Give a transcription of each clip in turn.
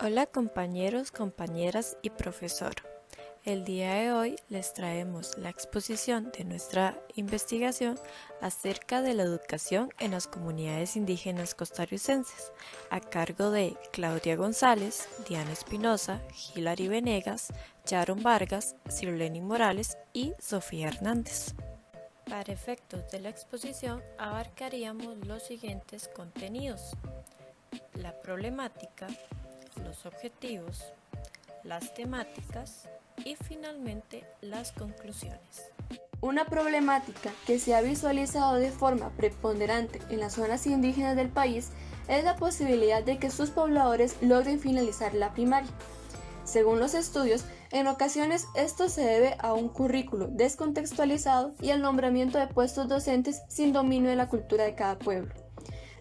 Hola compañeros, compañeras y profesor. El día de hoy les traemos la exposición de nuestra investigación acerca de la educación en las comunidades indígenas costarricenses, a cargo de Claudia González, Diana Espinosa, Hilary Venegas, Sharon Vargas, Sirleni Morales y Sofía Hernández. Para efectos de la exposición abarcaríamos los siguientes contenidos: la problemática, los objetivos, las temáticas y finalmente las conclusiones. Una problemática que se ha visualizado de forma preponderante en las zonas indígenas del país es la posibilidad de que sus pobladores logren finalizar la primaria. Según los estudios, en ocasiones esto se debe a un currículo descontextualizado y al nombramiento de puestos docentes sin dominio de la cultura de cada pueblo.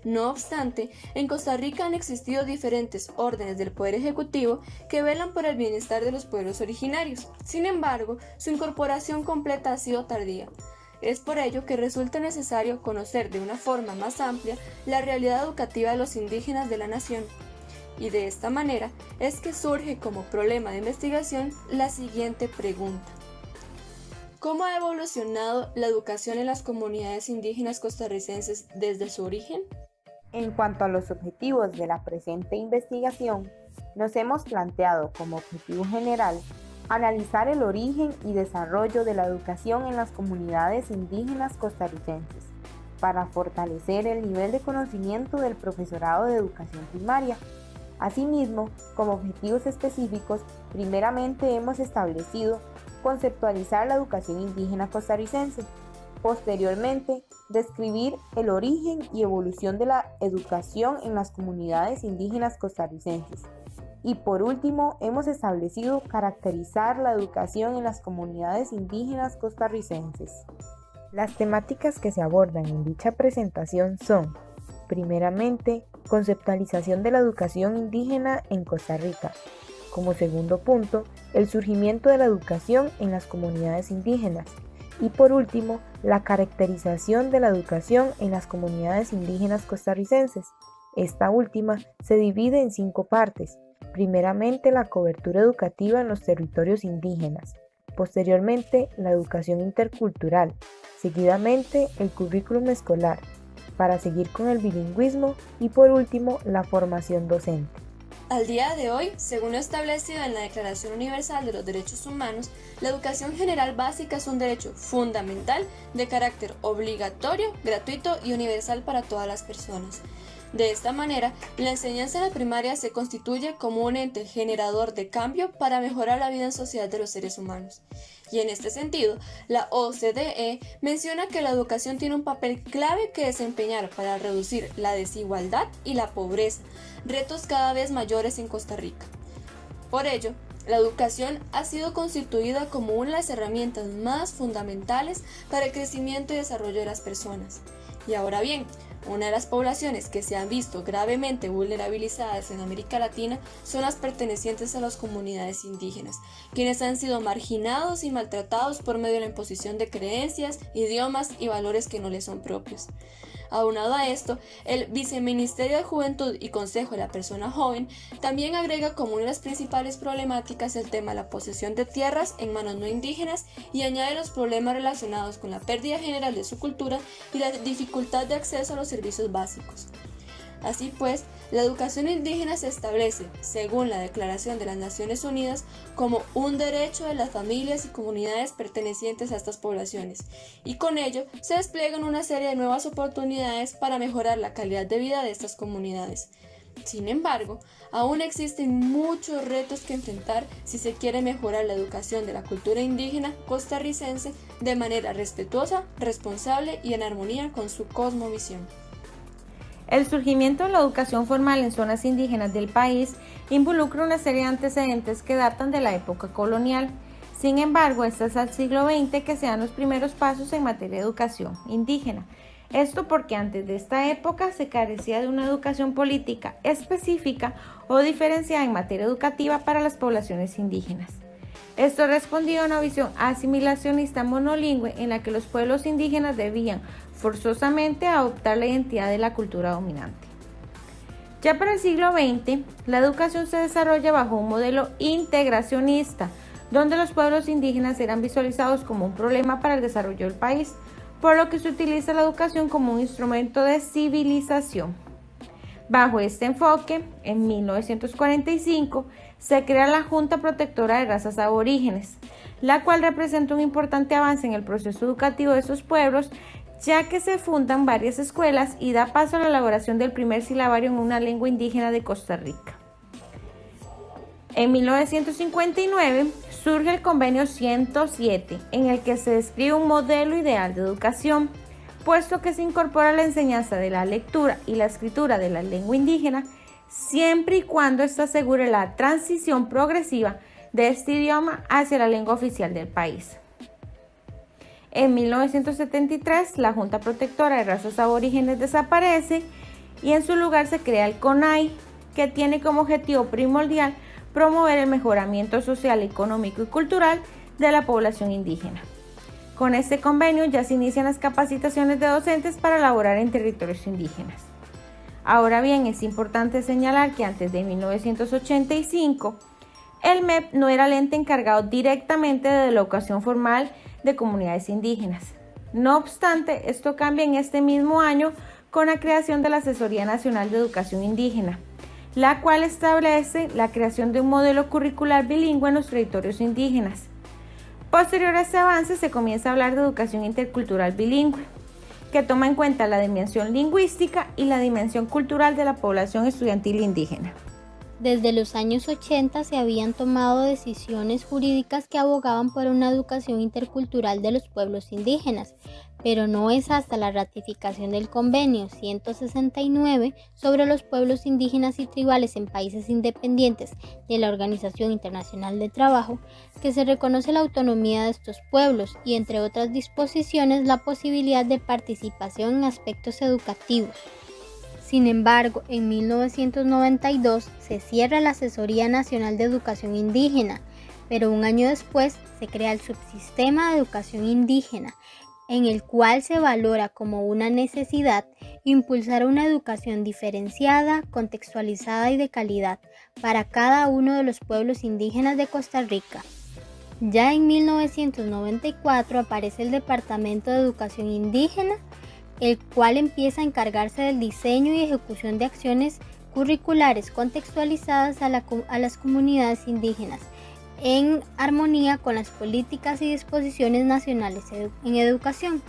No obstante, en Costa Rica han existido diferentes órdenes del Poder Ejecutivo que velan por el bienestar de los pueblos originarios. Sin embargo, su incorporación completa ha sido tardía. Es por ello que resulta necesario conocer de una forma más amplia la realidad educativa de los indígenas de la nación. Y de esta manera es que surge como problema de investigación la siguiente pregunta: ¿cómo ha evolucionado la educación en las comunidades indígenas costarricenses desde su origen? En cuanto a los objetivos de la presente investigación, nos hemos planteado como objetivo general analizar el origen y desarrollo de la educación en las comunidades indígenas costarricenses para fortalecer el nivel de conocimiento del profesorado de educación primaria. Asimismo, como objetivos específicos, primeramente hemos establecido conceptualizar la educación indígena costarricense. Posteriormente, describir el origen y evolución de la educación en las comunidades indígenas costarricenses. Y por último, hemos establecido caracterizar la educación en las comunidades indígenas costarricenses. Las temáticas que se abordan en dicha presentación son, primeramente, conceptualización de la educación indígena en Costa Rica. Como segundo punto, el surgimiento de la educación en las comunidades indígenas. Y por último, la caracterización de la educación en las comunidades indígenas costarricenses. Esta última se divide en 5 partes. Primeramente, la cobertura educativa en los territorios indígenas. Posteriormente, la educación intercultural. Seguidamente, el currículum escolar, para seguir con el bilingüismo. Y por último, la formación docente. Al día de hoy, según lo establecido en la Declaración Universal de los Derechos Humanos, la educación general básica es un derecho fundamental de carácter obligatorio, gratuito y universal para todas las personas. De esta manera, la enseñanza en la primaria se constituye como un ente generador de cambio para mejorar la vida en sociedad de los seres humanos. Y en este sentido, la OCDE menciona que la educación tiene un papel clave que desempeñar para reducir la desigualdad y la pobreza, retos cada vez mayores en Costa Rica. Por ello, la educación ha sido constituida como una de las herramientas más fundamentales para el crecimiento y desarrollo de las personas. Y ahora bien, una de las poblaciones que se han visto gravemente vulnerabilizadas en América Latina son las pertenecientes a las comunidades indígenas, quienes han sido marginados y maltratados por medio de la imposición de creencias, idiomas y valores que no les son propios. Aunado a esto, el Viceministerio de Juventud y Consejo de la Persona Joven también agrega como una de las principales problemáticas el tema de la posesión de tierras en manos no indígenas y añade los problemas relacionados con la pérdida general de su cultura y la dificultad de acceso a los servicios básicos. Así pues, la educación indígena se establece, según la Declaración de las Naciones Unidas, como un derecho de las familias y comunidades pertenecientes a estas poblaciones, y con ello se despliegan una serie de nuevas oportunidades para mejorar la calidad de vida de estas comunidades. Sin embargo, aún existen muchos retos que enfrentar si se quiere mejorar la educación de la cultura indígena costarricense de manera respetuosa, responsable y en armonía con su cosmovisión. El surgimiento de la educación formal en zonas indígenas del país involucra una serie de antecedentes que datan de la época colonial. Sin embargo, es hasta el siglo XX que se dan los primeros pasos en materia de educación indígena. Esto porque antes de esta época se carecía de una educación política específica o diferenciada en materia educativa para las poblaciones indígenas. Esto respondía a una visión asimilacionista monolingüe en la que los pueblos indígenas debían forzosamente adoptar la identidad de la cultura dominante. Ya para el siglo XX, la educación se desarrolla bajo un modelo integracionista, donde los pueblos indígenas eran visualizados como un problema para el desarrollo del país, por lo que se utiliza la educación como un instrumento de civilización. Bajo este enfoque, en 1945, se crea la Junta Protectora de Razas Aborígenes, la cual representa un importante avance en el proceso educativo de estos pueblos, ya que se fundan varias escuelas y da paso a la elaboración del primer silabario en una lengua indígena de Costa Rica. En 1959 surge el Convenio 107, en el que se describe un modelo ideal de educación, puesto que se incorpora la enseñanza de la lectura y la escritura de la lengua indígena, siempre y cuando ésta asegure la transición progresiva de este idioma hacia la lengua oficial del país. En 1973, la Junta Protectora de Razas Aborígenes desaparece y en su lugar se crea el CONAI, que tiene como objetivo primordial promover el mejoramiento social, económico y cultural de la población indígena. Con este convenio ya se inician las capacitaciones de docentes para laborar en territorios indígenas. Ahora bien, es importante señalar que antes de 1985, el MEP no era el ente encargado directamente de la educación formal de comunidades indígenas. No obstante, esto cambia en este mismo año con la creación de la Asesoría Nacional de Educación Indígena, la cual establece la creación de un modelo curricular bilingüe en los territorios indígenas. Posterior a este avance se comienza a hablar de educación intercultural bilingüe, que toma en cuenta la dimensión lingüística y la dimensión cultural de la población estudiantil indígena. Desde los años 80 se habían tomado decisiones jurídicas que abogaban por una educación intercultural de los pueblos indígenas, pero no es hasta la ratificación del Convenio 169 sobre los pueblos indígenas y tribales en países independientes de la Organización Internacional del Trabajo que se reconoce la autonomía de estos pueblos y, entre otras disposiciones, la posibilidad de participación en aspectos educativos. Sin embargo, en 1992 se cierra la Asesoría Nacional de Educación Indígena, pero un año después se crea el Subsistema de Educación Indígena, en el cual se valora como una necesidad impulsar una educación diferenciada, contextualizada y de calidad para cada uno de los pueblos indígenas de Costa Rica. Ya en 1994 aparece el Departamento de Educación Indígena, el cual empieza a encargarse del diseño y ejecución de acciones curriculares contextualizadas a las comunidades indígenas, en armonía con las políticas y disposiciones nacionales en educación,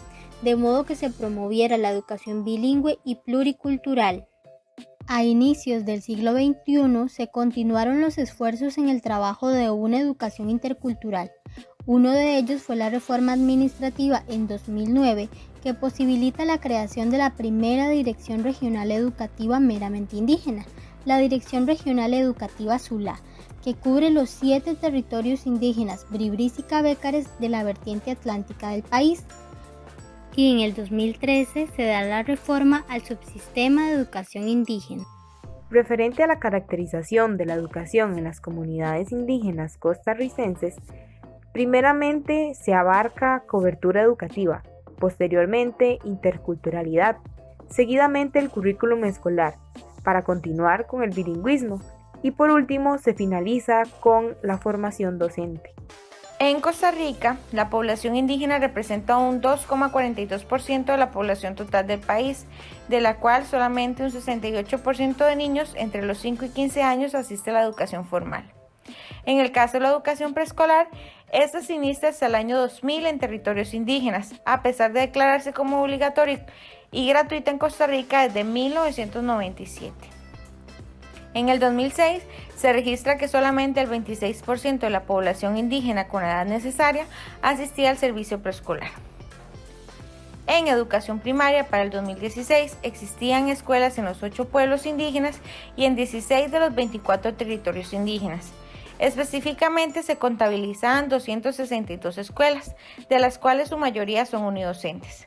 de modo que se promoviera la educación bilingüe y pluricultural. A inicios del siglo XXI se continuaron los esfuerzos en el trabajo de una educación intercultural. Uno de ellos fue la reforma administrativa en 2009, que posibilita la creación de la primera Dirección Regional Educativa meramente indígena, la Dirección Regional Educativa Zulá, que cubre los 7 territorios indígenas Bribris y Cabécares de la vertiente atlántica del país. Y en el 2013 se da la reforma al Subsistema de Educación Indígena. Referente a la caracterización de la educación en las comunidades indígenas costarricenses, primeramente se abarca cobertura educativa, posteriormente interculturalidad, seguidamente el currículum escolar, para continuar con el bilingüismo y por último se finaliza con la formación docente. En Costa Rica, la población indígena representa un 2,42% de la población total del país, de la cual solamente un 68% de niños entre los 5 y 15 años asiste a la educación formal. En el caso de la educación preescolar, esta se inicia hasta el año 2000 en territorios indígenas, a pesar de declararse como obligatoria y gratuita en Costa Rica desde 1997. En el 2006 se registra que solamente el 26% de la población indígena con la edad necesaria asistía al servicio preescolar. En educación primaria para el 2016 existían escuelas en los 8 pueblos indígenas y en 16 de los 24 territorios indígenas. Específicamente se contabilizaban 262 escuelas, de las cuales su mayoría son unidocentes.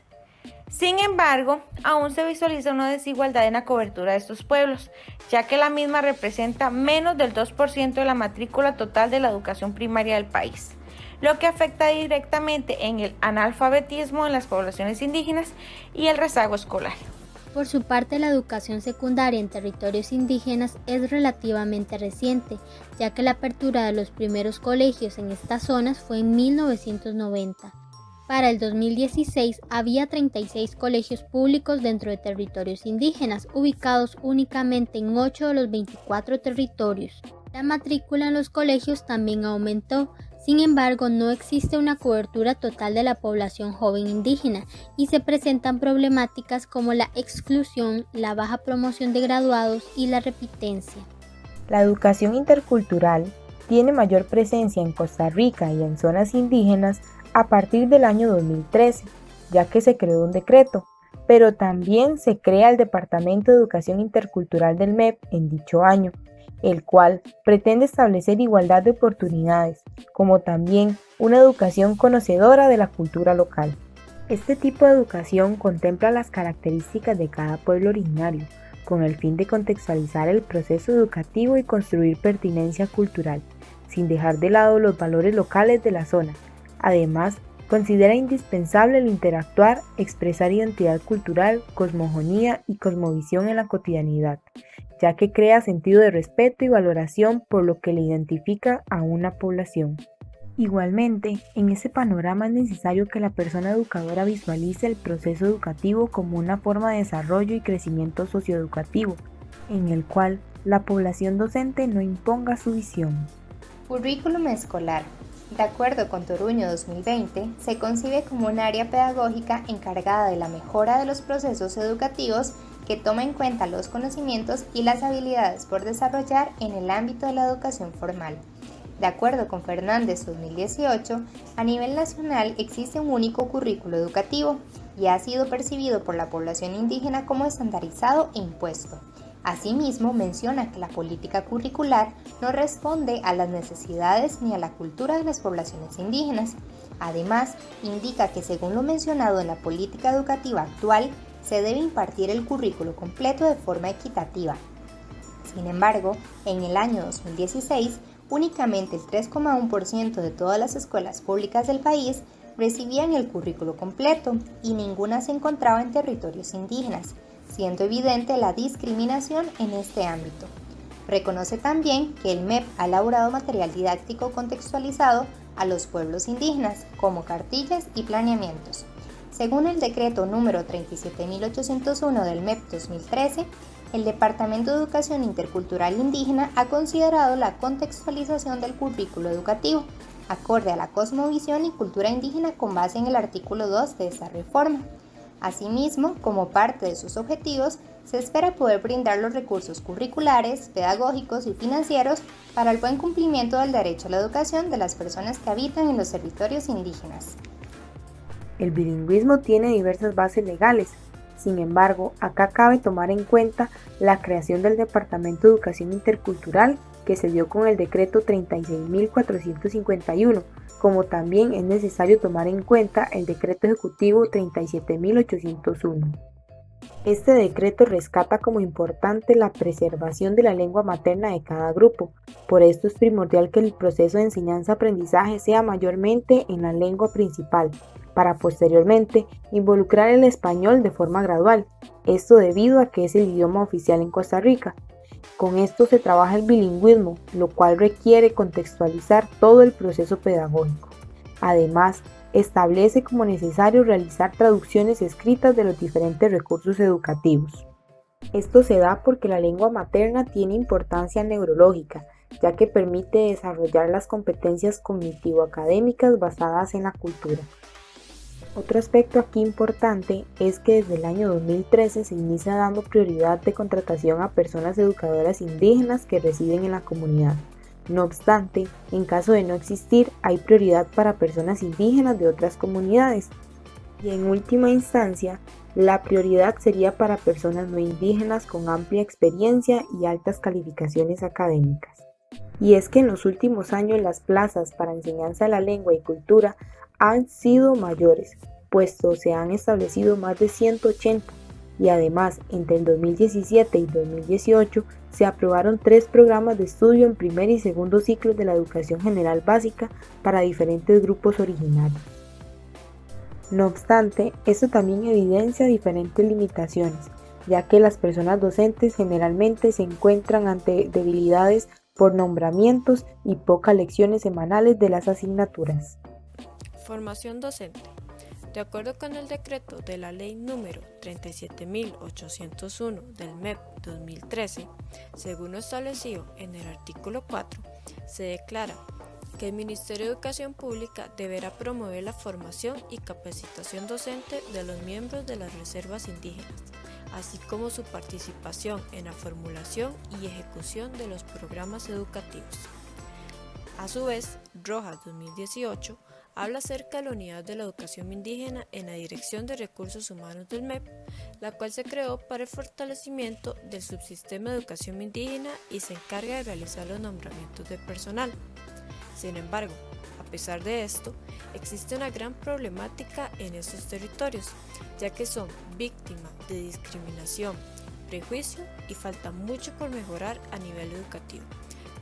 Sin embargo, aún se visualiza una desigualdad en la cobertura de estos pueblos, ya que la misma representa menos del 2% de la matrícula total de la educación primaria del país, lo que afecta directamente en el analfabetismo en las poblaciones indígenas y el rezago escolar. Por su parte, la educación secundaria en territorios indígenas es relativamente reciente, ya que la apertura de los primeros colegios en estas zonas fue en 1990. Para el 2016 había 36 colegios públicos dentro de territorios indígenas, ubicados únicamente en 8 de los 24 territorios. La matrícula en los colegios también aumentó. Sin embargo, no existe una cobertura total de la población joven indígena y se presentan problemáticas como la exclusión, la baja promoción de graduados y la repitencia. La educación intercultural tiene mayor presencia en Costa Rica y en zonas indígenas a partir del año 2013, ya que se creó un decreto, pero también se crea el Departamento de Educación Intercultural del MEP en dicho año, el cual pretende establecer igualdad de oportunidades, como también una educación conocedora de la cultura local. Este tipo de educación contempla las características de cada pueblo originario, con el fin de contextualizar el proceso educativo y construir pertinencia cultural, sin dejar de lado los valores locales de la zona. Además, considera indispensable el interactuar, expresar identidad cultural, cosmogonía y cosmovisión en la cotidianidad, ya que crea sentido de respeto y valoración por lo que le identifica a una población. Igualmente, en ese panorama es necesario que la persona educadora visualice el proceso educativo como una forma de desarrollo y crecimiento socioeducativo, en el cual la población docente no imponga su visión. Currículum escolar. De acuerdo con Toruño 2020, se concibe como un área pedagógica encargada de la mejora de los procesos educativos que toma en cuenta los conocimientos y las habilidades por desarrollar en el ámbito de la educación formal. De acuerdo con Fernández 2018, a nivel nacional existe un único currículo educativo y ha sido percibido por la población indígena como estandarizado e impuesto. Asimismo, menciona que la política curricular no responde a las necesidades ni a la cultura de las poblaciones indígenas. Además, indica que según lo mencionado en la política educativa actual, se debe impartir el currículo completo de forma equitativa. Sin embargo, en el año 2016, únicamente el 3,1% de todas las escuelas públicas del país recibían el currículo completo y ninguna se encontraba en territorios indígenas, siendo evidente la discriminación en este ámbito. Reconoce también que el MEP ha elaborado material didáctico contextualizado a los pueblos indígenas, como cartillas y planeamientos. Según el decreto número 37.801 del MEP 2013, el Departamento de Educación Intercultural Indígena ha considerado la contextualización del currículo educativo, acorde a la cosmovisión y cultura indígena con base en el artículo 2 de esta reforma. Asimismo, como parte de sus objetivos, se espera poder brindar los recursos curriculares, pedagógicos y financieros para el buen cumplimiento del derecho a la educación de las personas que habitan en los territorios indígenas. El bilingüismo tiene diversas bases legales. Sin embargo, acá cabe tomar en cuenta la creación del Departamento de Educación Intercultural que se dio con el decreto 36.451, como también es necesario tomar en cuenta el decreto ejecutivo 37.801. Este decreto rescata como importante la preservación de la lengua materna de cada grupo. Por esto es primordial que el proceso de enseñanza-aprendizaje sea mayormente en la lengua principal, para posteriormente involucrar el español de forma gradual, esto debido a que es el idioma oficial en Costa Rica. Con esto se trabaja el bilingüismo, lo cual requiere contextualizar todo el proceso pedagógico. Además, establece como necesario realizar traducciones escritas de los diferentes recursos educativos. Esto se da porque la lengua materna tiene importancia neurológica, ya que permite desarrollar las competencias cognitivo-académicas basadas en la cultura. Otro aspecto aquí importante es que desde el año 2013 se inicia dando prioridad de contratación a personas educadoras indígenas que residen en la comunidad. No obstante, en caso de no existir, hay prioridad para personas indígenas de otras comunidades. Y en última instancia, la prioridad sería para personas no indígenas con amplia experiencia y altas calificaciones académicas. Y es que en los últimos años las plazas para enseñanza de la lengua y cultura han sido mayores, puesto se han establecido más de 180 y además entre el 2017 y 2018 se aprobaron 3 programas de estudio en primer y segundo ciclos de la educación general básica para diferentes grupos originarios. No obstante, esto también evidencia diferentes limitaciones, ya que las personas docentes generalmente se encuentran ante debilidades por nombramientos y pocas lecciones semanales de las asignaturas. Formación docente. De acuerdo con el decreto de la ley número 37.801 del MEP 2013, según lo establecido en el artículo 4, se declara que el Ministerio de Educación Pública deberá promover la formación y capacitación docente de los miembros de las reservas indígenas, así como su participación en la formulación y ejecución de los programas educativos. A su vez, Rojas 2018 habla acerca de la Unidad de la Educación Indígena en la Dirección de Recursos Humanos del MEP, la cual se creó para el fortalecimiento del subsistema de educación indígena y se encarga de realizar los nombramientos de personal. Sin embargo, a pesar de esto, existe una gran problemática en estos territorios, ya que son víctimas de discriminación, prejuicio y falta mucho por mejorar a nivel educativo,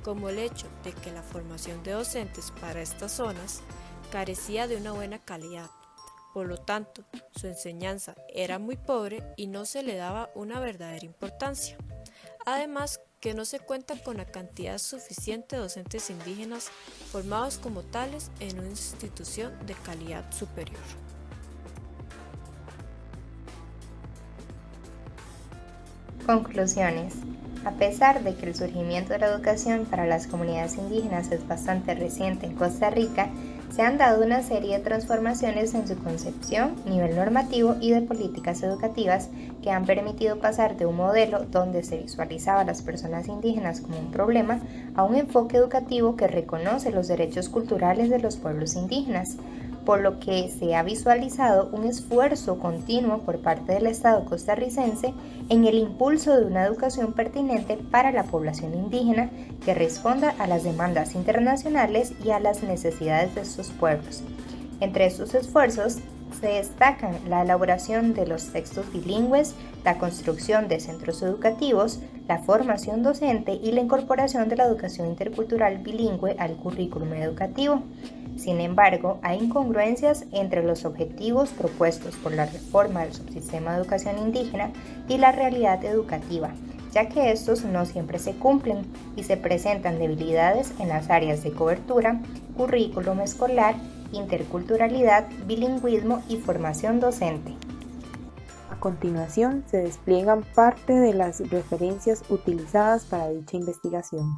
como el hecho de que la formación de docentes para estas zonas carecía de una buena calidad. Por lo tanto, su enseñanza era muy pobre y no se le daba una verdadera importancia. Además, que no se cuenta con la cantidad suficiente de docentes indígenas formados como tales en una institución de calidad superior. Conclusiones. A pesar de que el surgimiento de la educación para las comunidades indígenas es bastante reciente en Costa Rica, se han dado una serie de transformaciones en su concepción, nivel normativo y de políticas educativas que han permitido pasar de un modelo donde se visualizaba a las personas indígenas como un problema a un enfoque educativo que reconoce los derechos culturales de los pueblos indígenas, por lo que se ha visualizado un esfuerzo continuo por parte del Estado costarricense en el impulso de una educación pertinente para la población indígena que responda a las demandas internacionales y a las necesidades de estos pueblos. Entre estos esfuerzos se destacan la elaboración de los textos bilingües, la construcción de centros educativos, la formación docente y la incorporación de la educación intercultural bilingüe al currículum educativo. Sin embargo, hay incongruencias entre los objetivos propuestos por la reforma del subsistema de educación indígena y la realidad educativa, ya que estos no siempre se cumplen y se presentan debilidades en las áreas de cobertura, currículum escolar, interculturalidad, bilingüismo y formación docente. A continuación se despliegan parte de las referencias utilizadas para dicha investigación.